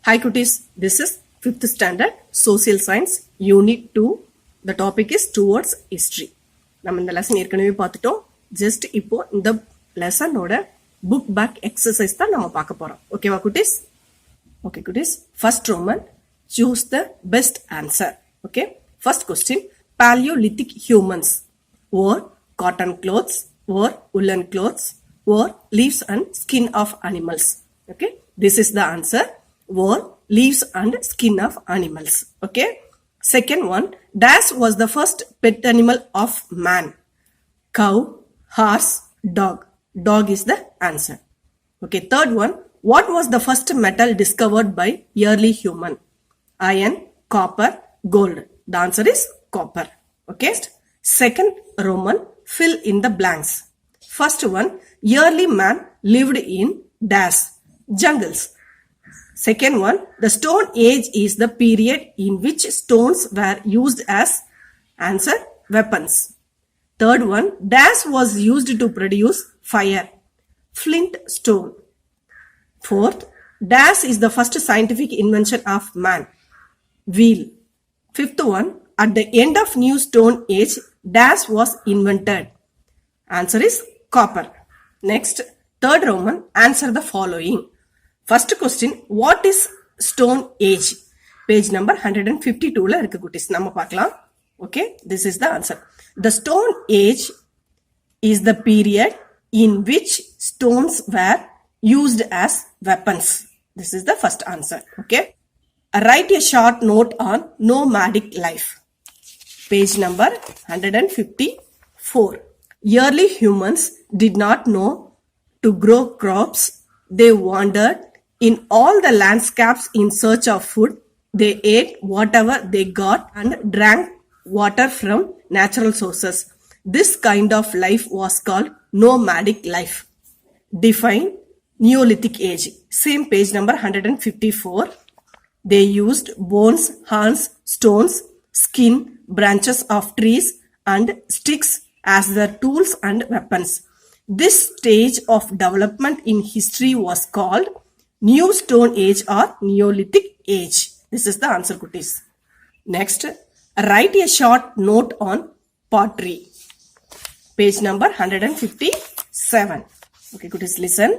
Hi cuties, this is 5th standard social science unit 2. The topic is towards history. நம்ம இந்த lesson ஏற்கனவே பார்த்துட்டோம். Just இப்போ இந்த லெசனோட புக் பேக் எக்ஸசைஸ் தான் நம்ம பார்க்க போறோம். ஓகேவா குட்டீஸ்? ஓகே குட்டீஸ், first Roman, choose the best answer. Okay, first question, Paleolithic humans wore cotton clothes, wore woolen clothes, wore leaves and skin of animals. Okay, this is the answer. Wore leaves and skin of animals. Okay, second one, dash was the first pet animal of man? Cow, horse, dog. Dog is the answer. Okay, third one, what was the first metal discovered by early human? Iron, copper, gold. The answer is copper. Okay, second Roman, fill in the blanks. First one, early man lived in dash, jungles. Second one, the Stone Age is the period in which stones were used as answer weapons. Third one, dash was used to produce fire, flint stone. Fourth, dash is the first scientific invention of man, wheel. Fifth one, at the end of New Stone Age, dash was invented. Answer is copper. Next, third Roman, answer the following. First question, what is Stone Age? Page number 152 la irukku kutis, nama paakalam. Okay, this is the answer. The Stone Age is the period in which stones were used as weapons. This is the first answer. Okay, write a short note on nomadic life. Page number 154. Early humans did not know to grow crops. They wandered in all the landscapes in search of food. They ate whatever they got and drank water from natural sources. This kind of life was called nomadic life. Define Neolithic age. Same page number 154. They used bones, horns, stones, skin, branches of trees and sticks as their tools and weapons. This stage of development in history was called New Stone Age or Neolithic Age. This is the answer, kutis. Next, write a short note on pottery. Page number 157. Okay, kutis, listen.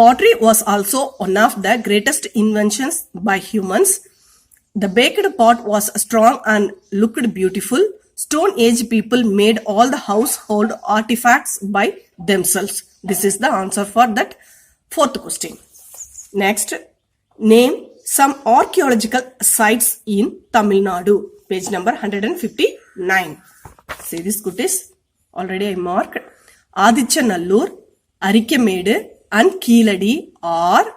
Pottery was also one of the greatest inventions by humans. The baked pot was strong and looked beautiful. Stone Age people made all the household artifacts by themselves. This is the answer for that fourth question. Next, name some archaeological sites in Tamil Nadu. Page number 159. See this kutis, already I marked. Adichanallur, Arikkamedu and Keeladi are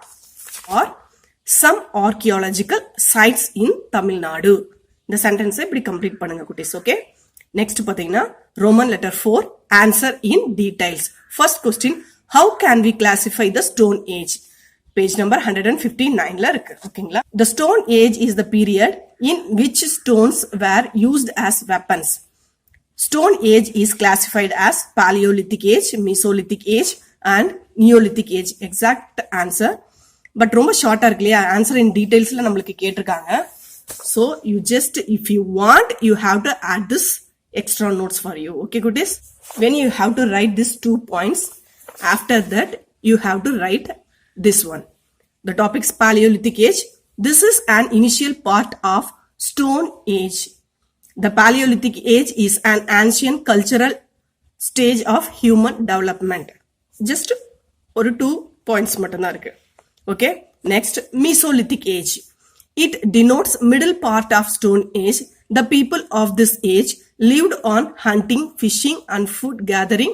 some archaeological sites in Tamil Nadu. The sentence இப்படி complete பண்ணுங்க குட்டீஸ். Okay, next பாத்தீங்கன்னா Roman letter 4, answer in details. First question, how can we classify the Stone Age? Page number 159 ல இருக்கு. ஓகேங்களா? The Stone Age is the period in which stones were used as weapons. Stone Age is classified as Paleolithic Age, Mesolithic Age and Neolithic Age. Exact answer. But ரொம்ப ஷார்ட்டா இருக்கு இல்லையா? Answer இன் டீடைல்ஸ்ல நம்மளுக்கு கேட்டிருக்காங்க. So you just, if you want, you have to add this extra notes for you. Okay, goodies? When you have to write these 2 points, after that you have to write this one. The topic is Paleolithic Age. This is an initial part of Stone Age. The Paleolithic Age is an ancient cultural stage of human development. Just ஒரு 2 points மட்டும்தான் இருக்கு. Okay, next, Mesolithic Age. It denotes middle part of Stone Age. The people of this age lived on hunting, fishing and food gathering.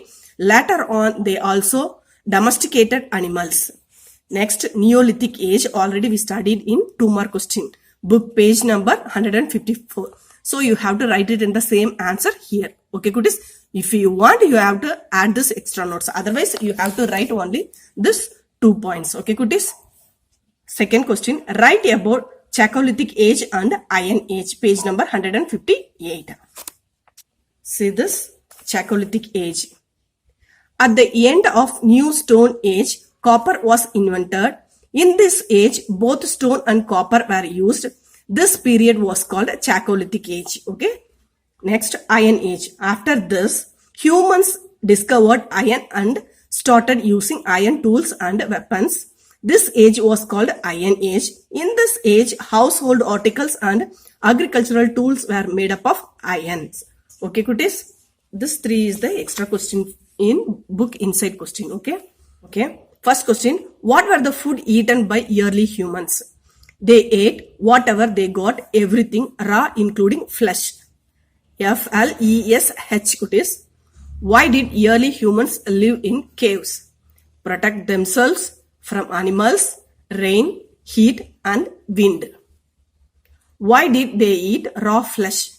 Later on, they also domesticated animals. Next, Neolithic Age. Already we studied in 2 mark question. Book page number 154. So you have to write it in the same answer here. Okay, goodies? If you want, you have to add this extra notes. Otherwise, you have to write only this 2 points. Okay, goodies? Second question, write about Chalcolithic Age and Iron Age. Page number 158. See this, Chalcolithic Age. At the end of New Stone Age, copper was invented. In this age, both stone and copper were used. This period was called Chalcolithic age. Okay. Next, Iron Age. After this, humans discovered iron and started using iron tools and weapons. This age was called Iron Age. In this age, household articles and agricultural tools were made up of irons. Okay, cuties? This 3 is the extra question in book inside question. Okay. Okay. First question. What were the food eaten by early humans? They ate whatever they got, everything raw, including flesh. FLESH, cuties. Why did early humans live in caves? Protect themselves from animals, rain, heat, and wind. Why did they eat raw flesh?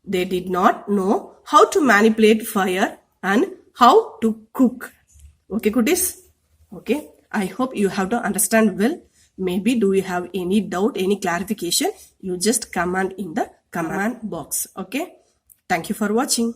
They did not know how to manipulate fire and how to cook. Okay, cuties? Okay, I hope you have to understand well. Maybe do you have any doubt, any clarification? You just comment in the comment box. Okay. Thank you for watching.